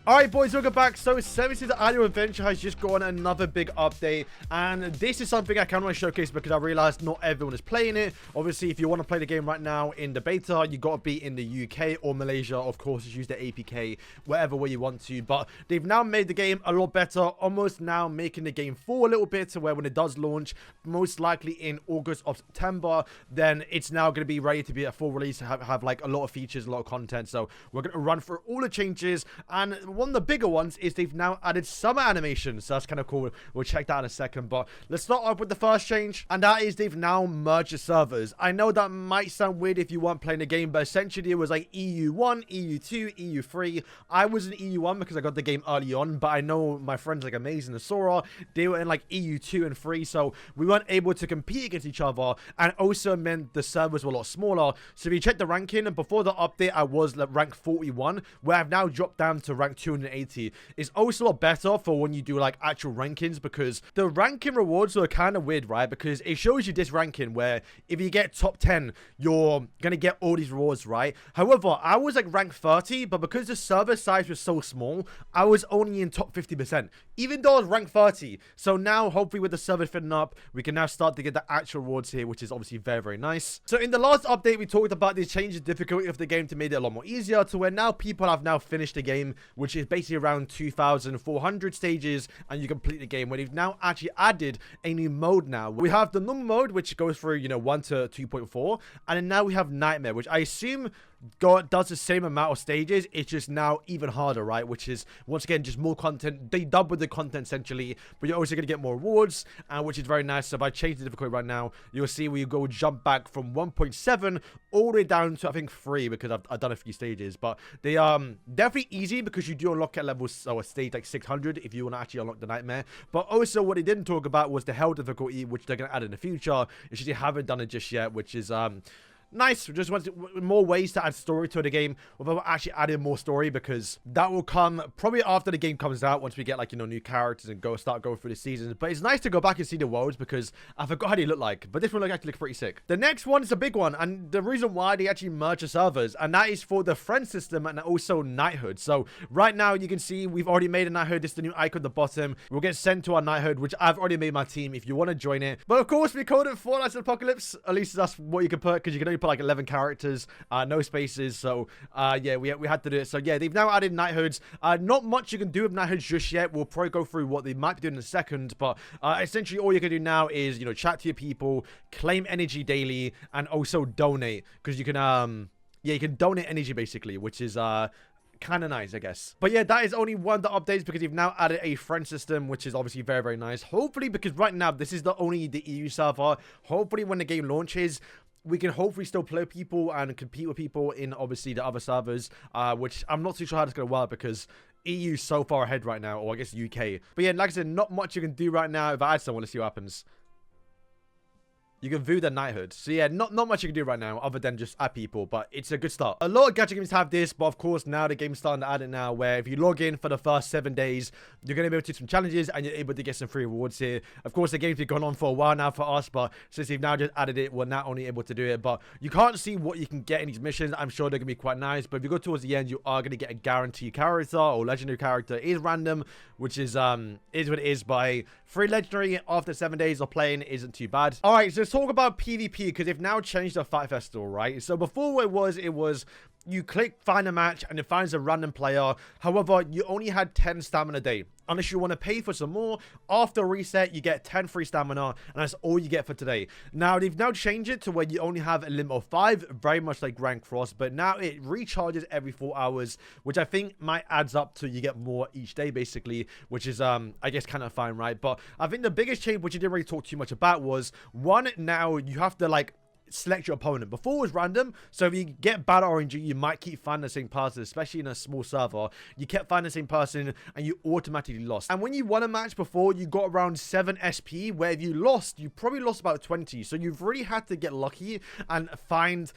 Alright boys, welcome back. So 76 Annual Adventure has just got another big update, and this is something I kind of want to showcase because I realized not everyone is playing it. Obviously, if you want to play the game right now in the beta, you got to be in the UK or Malaysia. Of course, just use the APK wherever where you want to, but they've now made the game a lot better, almost now making the game full a little bit to where when it does launch, most likely in August or September, then it's now going to be ready to be a full release, have like a lot of features, a lot of content. So we're going to run through all the changes, and one of the bigger ones is they've now added summer animations, so that's kind of cool. We'll check that in a second, but let's start off with the first change, and that is they've now merged the servers. I know that might sound weird if you weren't playing the game, but essentially it was like EU1, EU2, EU3. I was in EU1 because I got the game early on, but I know my friends like Amazing and Sora, they were in like EU2 and 3, so we weren't able to compete against each other, and also meant the servers were a lot smaller. So if you check the ranking, and before the update I was like rank 41, where I've now dropped down to rank 280. It's also a lot better for when you do like actual rankings, because the ranking rewards are kind of weird, right? Because it shows you this ranking where if you get top 10, you're gonna get all these rewards, right? However, I was like rank 30, but because the server size was so small, I was only in top 50%, even though I was rank 30. So now, hopefully with the server filling up, we can now start to get the actual rewards here, which is obviously very, very nice. So in the last update, we talked about these changes difficulty of the game to make it a lot more easier, to where now people have now finished the game, which is basically around 2,400 stages, and you complete the game, where they've now actually added a new mode. Now we have the normal mode, which goes through 1 to 2.4, and then now we have Nightmare, which I assume does the same amount of stages. It's just now even harder, right? Which is once again just more content. They double the content essentially, but you're also going to get more rewards, which is very nice. So if I change the difficulty right now, you'll see where you go jump back from 1.7 all the way down to I think 3, because I've done a few stages. But they definitely easy, because you do unlock at levels, so a stage like 600 if you want to actually unlock the Nightmare. But also what they didn't talk about was the hell difficulty, which they're going to add in the future. It's just they haven't done it just yet, which is nice. We just want more ways to add story to the game without actually adding more story, because that will come probably after the game comes out, once we get like new characters and start going through the seasons. But it's nice to go back and see the worlds, because I forgot how they look like, but this one actually looks pretty sick. The next one is a big one, and the reason why they actually merge the servers, and that is for the friend system and also Knighthood. So right now you can see we've already made a Knighthood. This is the new icon at the bottom. We'll get sent to our Knighthood, which I've already made my team if you want to join it. But of course we called it Fortnite Apocalypse. At least that's what you can put, because you can only put like 11 characters, no spaces. So yeah, we had to do it. So yeah, they've now added Knighthoods. Not much you can do with Knighthoods just yet. We'll probably go through what they might be doing in a second, but essentially all you can do now is chat to your people, claim energy daily, and also donate, because you can yeah, you can donate energy basically, which is kind of nice, I guess. But yeah, that is only one of the updates, because you've now added a friend system, which is obviously very, very nice. Hopefully, because right now this is only the EU server. Hopefully when the game launches, we can hopefully still play people and compete with people in obviously the other servers, which I'm not too sure how it's going to work, because EU is so far ahead right now, or I guess UK. But yeah, like I said, not much you can do right now. If I add someone, let's see what happens. You can view the Knighthood. So yeah, not much you can do right now other than just add people, but it's a good start. A lot of gadget games have this, but of course now the game's starting to add it now, where if you log in for the first 7 days, you're going to be able to do some challenges and you're able to get some free rewards here. Of course, the game's been going on for a while now for us, but since they've now just added it, we're not only able to do it, but you can't see what you can get in these missions. I'm sure they're going to be quite nice, but if you go towards the end, you are going to get a guaranteed character or legendary character. It is random, which is what it is, by free legendary after 7 days of playing isn't too bad. All right, so let's talk about PvP, because they've now changed the fight festival, right? So before it was you click find a match and it finds a random player. However, you only had 10 stamina a day, unless you want to pay for some more. After reset, you get 10 free stamina, and that's all you get for today. Now they've now changed it to where you only have a limit of 5, very much like Rank Frost, but now it recharges every 4 hours, which I think might adds up to you get more each day basically, which is I guess kind of fine, right? But I think the biggest change, which you didn't really talk too much about, was one, now you have to like select your opponent. Before it was random, so if you get bad RNG, you might keep finding the same person, especially in a small server. You kept finding the same person and you automatically lost. And when you won a match before, you got around 7 SP, where if you lost, you probably lost about 20. So you've really had to get lucky and find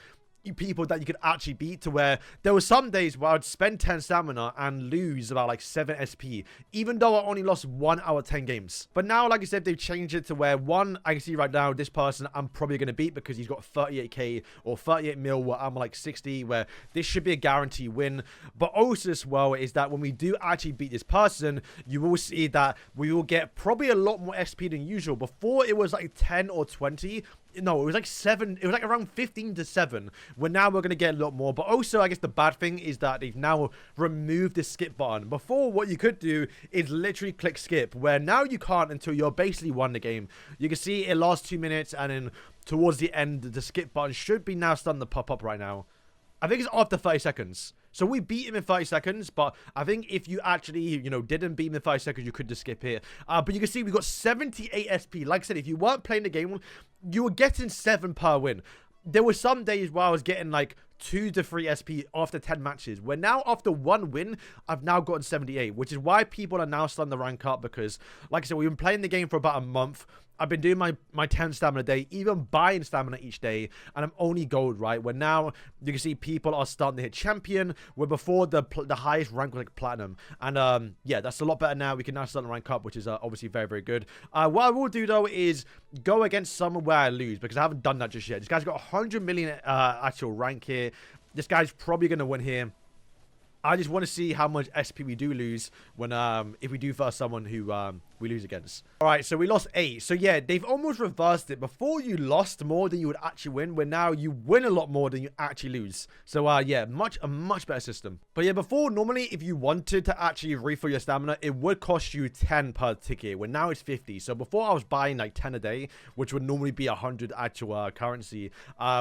people that you could actually beat, to where there were some days where I'd spend 10 stamina and lose about like 7 SP, even though I only lost 1 out of 10 games. But now, like I said, they've changed it to where, one, I can see right now this person I'm probably going to beat because he's got 38k or 38 mil, where I'm like 60, where this should be a guarantee win. But also as well is that when we do actually beat this person, you will see that we will get probably a lot more SP than usual. Before it was like 10 or 20. No, it was like 7. It was like around 15 to 7. Where now we're going to get a lot more. But also, I guess the bad thing is that they've now removed the skip button. Before, what you could do is literally click skip, where now you can't until you're basically won the game. You can see it lasts 2 minutes, and then towards the end, the skip button should be now starting to pop up right now. I think it's after 30 seconds. So we beat him in 30 seconds, but I think if you actually, you know, didn't beat him in 30 seconds, you could just skip here. But you can see we got 78 SP. Like I said, if you weren't playing the game, you were getting 7 per win. There were some days where I was getting like 2 to 3 SP after 10 matches, where now after 1 win, I've now gotten 78, which is why people are now starting to rank up, because, like I said, we've been playing the game for about a month. I've been doing my 10 stamina a day, even buying stamina each day, and I'm only gold, right? Where now you can see people are starting to hit champion, where before the highest rank was like platinum. And yeah, that's a lot better now. We can now start to rank up, which is obviously very, very good. What I will do though is go against someone where I lose, because I haven't done that just yet. This guy's got 100 million actual rank here. This guy's probably going to win here. I just want to see how much SP we do lose when if we do first someone who we lose against. All right, so we lost 8. So yeah, they've almost reversed it. Before you lost more than you would actually win, where now you win a lot more than you actually lose. So yeah, a much better system. But yeah, before, normally if you wanted to actually refill your stamina, it would cost you 10 per ticket, where now it's 50. So before I was buying like 10 a day, which would normally be 100 actual currency,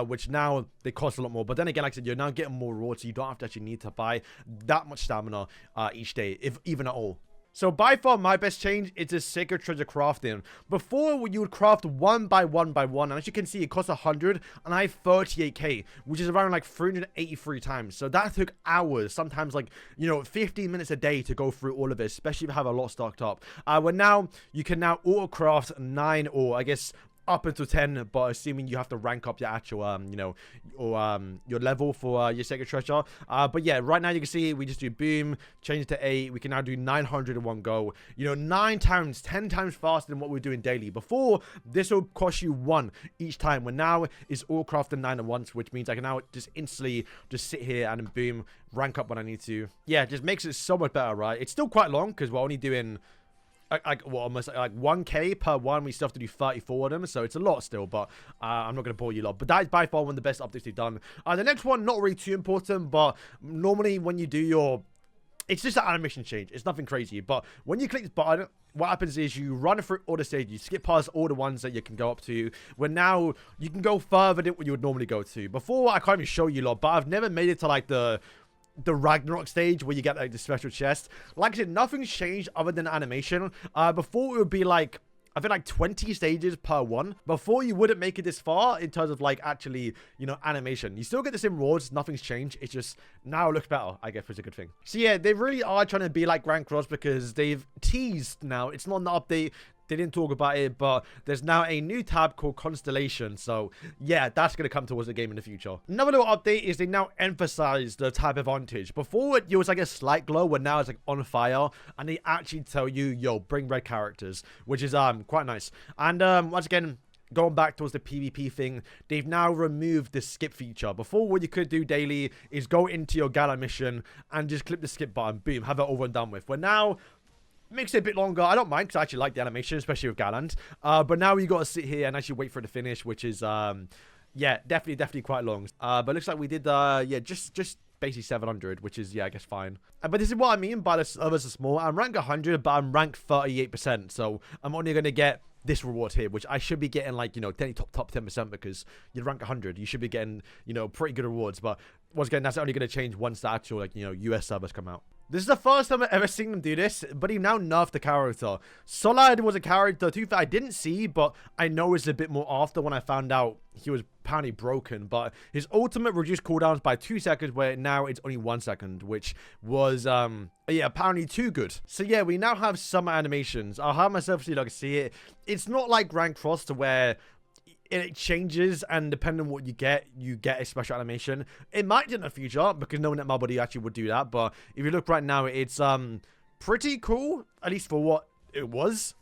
which now they cost a lot more. But then again, like I said, you're now getting more rewards, so you don't have to actually need to buy that much stamina each day, if even at all. So by far my best change is the sacred treasure crafting. Before, you would craft 1 by 1 by 1, and as you can see, it costs 100, and I have 38k, which is around like 383 times. So that took hours, sometimes like, you know, 15 minutes a day to go through all of it, especially if you have a lot stocked up. Where now you can now auto craft 9, or I guess up until 10, but assuming you have to rank up your actual you know, or your level for your sacred treasure. But yeah, right now you can see we just do boom, change it to 8. We can now do 900 in one go, you know, 9 times, 10 times faster than what we're doing daily. Before, this will cost you 1 each time, when now it's all crafted 9 at once, which means I can now just instantly just sit here and boom, rank up when I need to. Yeah, it just makes it so much better, right? It's still quite long because we're only doing well, almost like 1k per one. We still have to do 34 of them, so it's a lot still, but I'm not going to bore you lot. But that is by far one of the best updates they've done. The next one, not really too important, but normally when you do your... It's just an animation change. It's nothing crazy, but when you click this button, what happens is you run through all the stages. You skip past all the ones that you can go up to, where now you can go further than what you would normally go to. Before, I can't even show you lot, but I've never made it to like the Ragnarok stage where you get like the special chest. Like I said, nothing's changed other than animation. Before, it would be like, I think like 20 stages per one. Before, you wouldn't make it this far in terms of like actually, you know, animation. You still get the same rewards. Nothing's changed. It's just now it looks better, I guess, which is a good thing. So yeah, they really are trying to be like Grand Cross, because they've teased now. It's not an update. They didn't talk about it, but there's now a new tab called Constellation. So yeah, that's going to come towards the game in the future. Another little update is they now emphasize the type advantage. Before, it was like a slight glow, where now it's like on fire, and they actually tell you, yo, bring red characters, which is quite nice. And once again, going back towards the PvP thing, they've now removed the skip feature. Before, what you could do daily is go into your gala mission and just click the skip button, boom, have it over and done with. Where now, makes it a bit longer. I don't mind, because I actually like the animation, especially with Gallant. But now you got to sit here and actually wait for it to finish, which is, yeah, definitely quite long. But it looks like we did, yeah, just basically 700, which is, yeah, I guess fine. But this is what I mean by the servers are small. I'm rank 100, but I'm rank 38%. So I'm only going to get this reward here, which I should be getting like, you know, top 10%, because you rank 100. You should be getting, you know, pretty good rewards. But once again, that's only going to change once the actual, like, you know, US servers come out. This is the first time I've ever seen them do this, but he now nerfed the character. Solad was a character, too, that I didn't see, but I noticed a bit more after when I found out he was apparently broken. But his ultimate reduced cooldowns by 2 seconds, where now it's only 1 second, which was, yeah, apparently too good. So yeah, we now have summer animations. I'll have myself so you can see it. It's not like Grand Cross to where it changes, and depending on what you get a special animation. It might in the future, because knowing that my body actually would do that. But if you look right now, it's pretty cool, at least for what it was.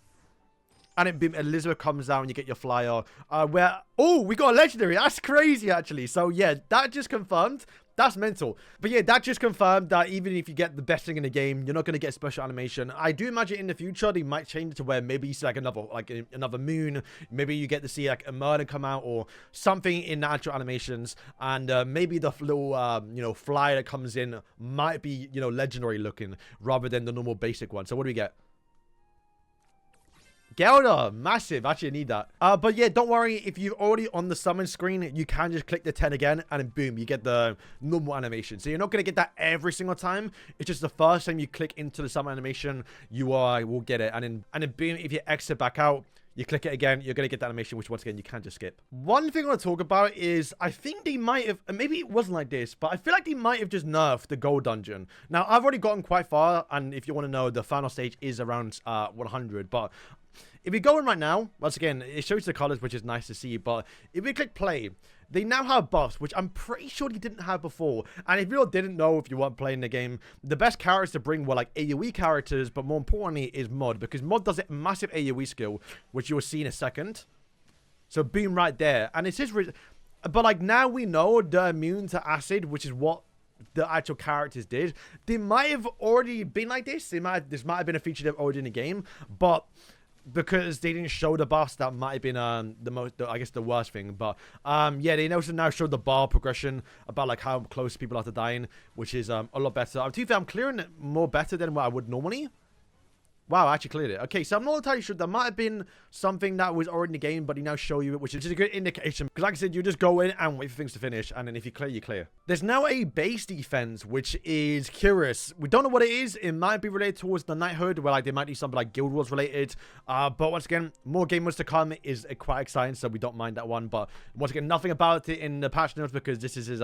And it, boom, Elizabeth comes down, you get your flyer. Oh, we got a legendary. That's crazy, actually. So, yeah, that just confirmed. That's mental. But, yeah, that just confirmed that even if you get the best thing in the game, you're not going to get special animation. I do imagine in the future, they might change it to where maybe you see, like, another moon. Maybe you get to see, like, a murder come out or something in the actual animations. And maybe the little, you know, flyer that comes in might be, you know, legendary looking rather than the normal basic one. So, what do we get? Gelda, massive. Actually, I need that. But yeah, don't worry. If you're already on the summon screen, you can just click the 10 again, and then boom, you get the normal animation. So you're not going to get that every single time. It's just the first time you click into the summon animation, you will get it. And then boom, if you exit back out, you click it again, you're going to get the animation, which once again, you can't just skip. One thing I want to talk about is, I think they might have, maybe it wasn't like this, but I feel like they might have just nerfed the gold dungeon. Now, I've already gotten quite far, and if you want to know, the final stage is around 100, but if we go in right now, once again, it shows the colors, which is nice to see, but if we click play, they now have buffs, which I'm pretty sure they didn't have before. And if you didn't know, if you weren't playing the game, the best characters to bring were like AoE characters, but more importantly is Mod, because Mod does a massive AoE skill, which you will see in a second. So boom, right there. And it's just, but like now we know they're immune to acid, which is what the actual characters did. They might have already been like this. This might have been a feature they've already in the game, but because they didn't show the buffs, that might have been I guess the worst thing. But yeah, they also now showed the bar progression about like how close people are to dying, which is a lot better. To be fair, I'm clearing it more better than what I would normally. Wow, I actually cleared it. Okay, so I'm not entirely sure. There might have been something that was already in the game, but he now show you it, which is a good indication. Because like I said, you just go in and wait for things to finish, and then if you clear, you clear. There's now a base defense, which is curious. We don't know what it is. It might be related towards the Knighthood, where like they might do something like Guild Wars related. But once again, more game modes to come is quite exciting, so we don't mind that one. But once again, nothing about it in the patch notes, because this is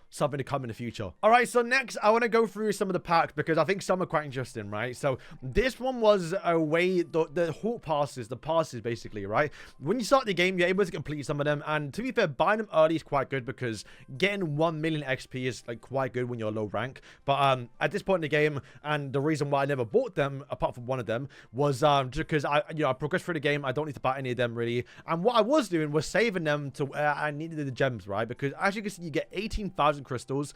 something to come in the future. All right, so next, I want to go through some of the packs, because I think some are quite interesting, right? So this one was a way, the hall passes, the passes basically, right? When you start the game, you're able to complete some of them, and to be fair, buying them early is quite good, because getting 1 million XP is like quite good when you're low rank. But at this point in the game, and the reason why I never bought them, apart from one of them, was just because I progressed through the game. I don't need to buy any of them really, and what I was doing was saving them to I needed the gems, right? Because as you can see, you get 18,000 crystals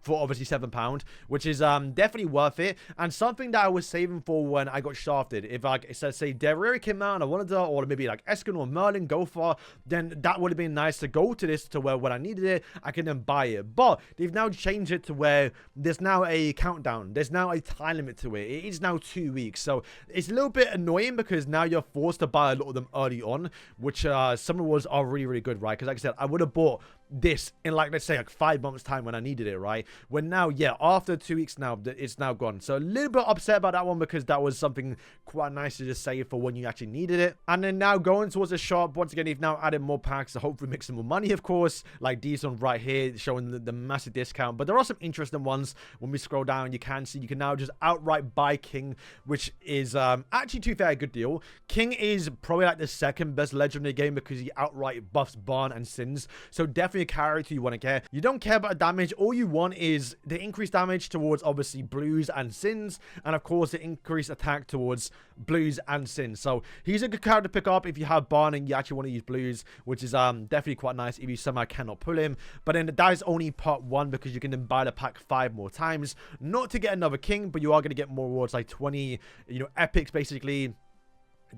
for obviously £7, which is definitely worth it, and something that I was saving for when I got shafted. If like say Derriere came out and I wanted to, or maybe like Eskin or Merlin go for, then that would have been nice to go to this, to where when I needed it, I can then buy it. But they've now changed it to where there's now a countdown. There's now a time limit to it. It is now 2 weeks, so it's a little bit annoying, because now you're forced to buy a lot of them early on, which some of the ones are really, really good, right? Because like I said, I would have bought this in like, let's say like 5 months time when I needed it, right? When now, yeah, after 2 weeks now, it's now gone. So a little bit upset about that one, because that was something quite nice to just save for when you actually needed it. And then now going towards the shop, once again, you've now added more packs to hopefully make some more money, of course, like these ones right here showing the massive discount. But there are some interesting ones. When we scroll down, you can see you can now just outright buy King, which is actually, to be fair, a good deal. King is probably like the second best legendary game, because he outright buffs Barn and Sins. So definitely a character you want to get. You don't care about the damage. All you want is the increased damage towards obviously blues and Sins, and of course the increased attack towards blues and Sins. So he's a good character to pick up if you have Barn and you actually want to use blues, which is definitely quite nice if you somehow cannot pull him. But then that is only part 1, because you can then buy the pack 5 more times, not to get another King, but you are going to get more rewards, like 20 epics basically.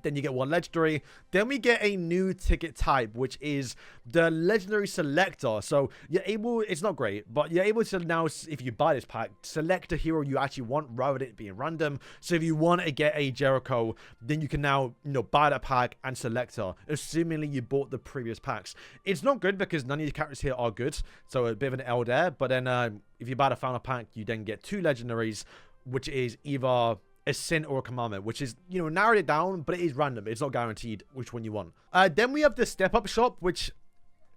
Then you get 1 legendary. Then we get a new ticket type, which is the legendary selector. So you're able, it's not great, but you're able to now, if you buy this pack, select a hero you actually want rather than it being random. So if you want to get a Jericho, then you can now buy that pack and select her, assumingly you bought the previous packs. It's not good, because none of the characters here are good, so a bit of an L there. But then if you buy the final pack, you then get 2 legendaries, which is either a sin or a commandment, which is, narrowed it down, but it is random. It's not guaranteed which one you want. Then we have the step up shop, which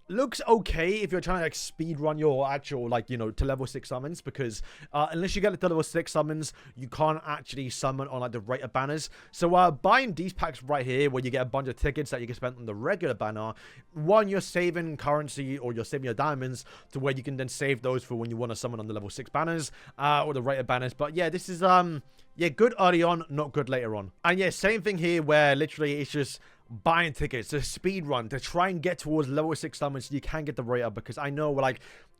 looks okay if you're trying to like speed run your actual like, you know, to level 6 summons, because unless you get to level 6 summons, you can't actually summon on like the rated banners. So buying these packs right here, where you get a bunch of tickets that you can spend on the regular banner, one, you're saving currency, or you're saving your diamonds to where you can then save those for when you want to summon on the level 6 banners or the rated banners. But yeah, this is yeah, good early on, not good later on. And yeah, same thing here, where literally it's just buying tickets to speed run to try and get towards level 6 summons so you can get the rate up, because I know like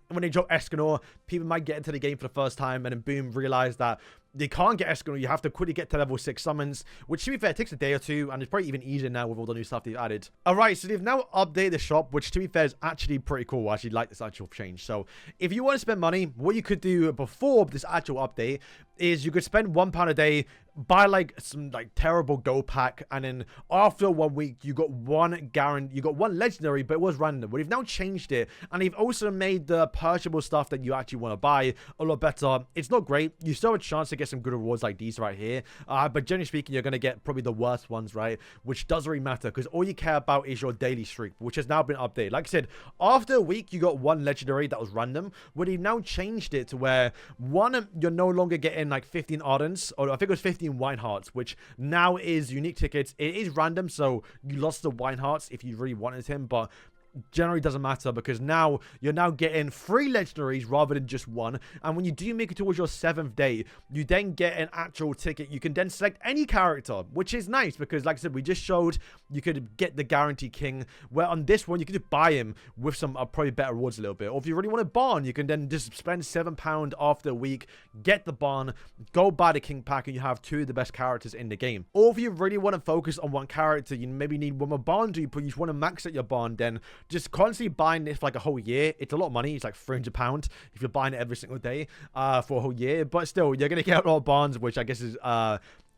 when they drop Escanor, people might get into the game for the first time and then boom, realize that they can't get Escanor. You have to quickly get to level 6 summons, which to be fair takes a day or two, and it's probably even easier now with all the new stuff they've added. Alright, so they've now updated the shop, which to be fair is actually pretty cool. I actually like this actual change. So if you want to spend money, what you could do before this actual update is you could spend £1 a day, buy like some like terrible gold pack, and then after 1 week you got one legendary, but it was random. But they've now changed it, and they've also made the purchasable stuff that you actually want to buy a lot better. It's not great. You still have a chance to get some good rewards like these right here, but generally speaking, you're going to get probably the worst ones, right? Which doesn't really matter, because all you care about is your daily streak, which has now been updated. Like I said, after a week you got one legendary that was random, but they've now changed it to where one, you're no longer getting like 15 Ardents, or I think it was 15 Wine Hearts, which now is unique tickets. It is random, so you lost the Wine Hearts if you really wanted him, but generally doesn't matter, because now you're now getting 3 legendaries rather than just 1. And when you do make it towards your 7th day, you then get an actual ticket. You can then select any character, which is nice, because like I said, we just showed you could get the guarantee king, where on this one you could just buy him with some probably better rewards a little bit. Or if you really want a barn, you can then just spend £7 after a week, get the barn, go buy the king pack, and you have 2 of the best characters in the game. Or if you really want to focus on one character, you maybe need one more barn, you just want to max out your barn, then just constantly buying this for like a whole year. It's a lot of money. It's like £300 if you're buying it every single day for a whole year. But still, you're going to get a lot of bonds, which I guess is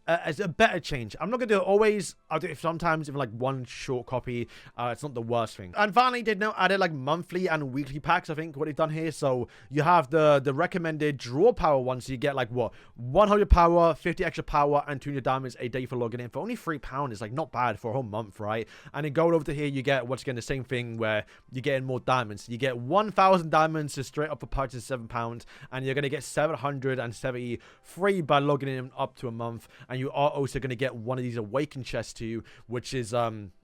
as a better change. I'm not gonna do it always. I'll do it sometimes, even like one short copy. It's not the worst thing. And finally, they've now added like monthly and weekly packs, I think, what they've done here. So you have the recommended draw power one, so you get like what, 100 power, 50 extra power, and 200 diamonds a day for logging in for only £3. It's like not bad for a whole month, right? And then going over to here, you get once again the same thing, where you're getting more diamonds. You get 1,000 diamonds just straight up for purchasing £7, and you're gonna get 773 by logging in up to a month. And you are also going to get one of these awakened chests too, which is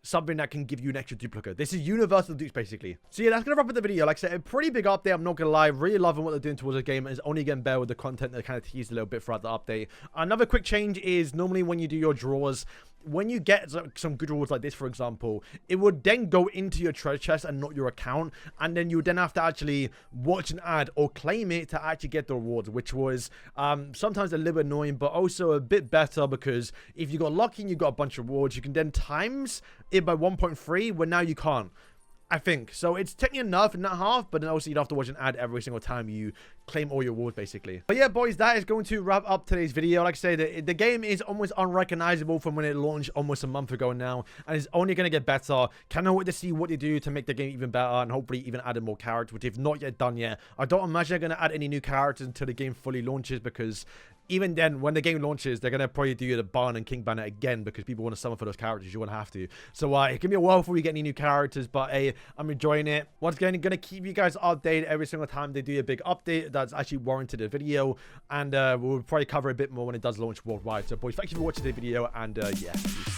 something that can give you an extra duplicate. This is universal dupes basically. So yeah, that's going to wrap up the video. Like I said, a pretty big update. I'm not going to lie. Really loving what they're doing towards the game. It's only getting better with the content that kind of teased a little bit throughout the update. Another quick change is normally when you do your draws, when you get some good rewards like this, for example, it would then go into your treasure chest and not your account, and then you would then have to actually watch an ad or claim it to actually get the rewards, which was sometimes a little bit annoying, but also a bit better, because if you got lucky and you got a bunch of rewards, you can then times it by 1.3, where now you can't, I think. So it's technically enough in that half, but then also you'd have to watch an ad every single time you claim all your rewards, basically. But yeah, boys, that is going to wrap up today's video. Like I said, the game is almost unrecognizable from when it launched almost a month ago now, and it's only going to get better. Cannot wait to see what they do to make the game even better, and hopefully even add more characters, which they've not yet done yet. I don't imagine they're going to add any new characters until the game fully launches, because even then, when the game launches, they're going to probably do the Barn and King banner again, because people want to summon for those characters. You won't have to. So it can be a while before we get any new characters, but hey, I'm enjoying it. Once again, I'm going to keep you guys updated every single time they do a big update that's actually warranted a video, and we'll probably cover a bit more when it does launch worldwide. So boys, thank you for watching the video, and yeah, peace.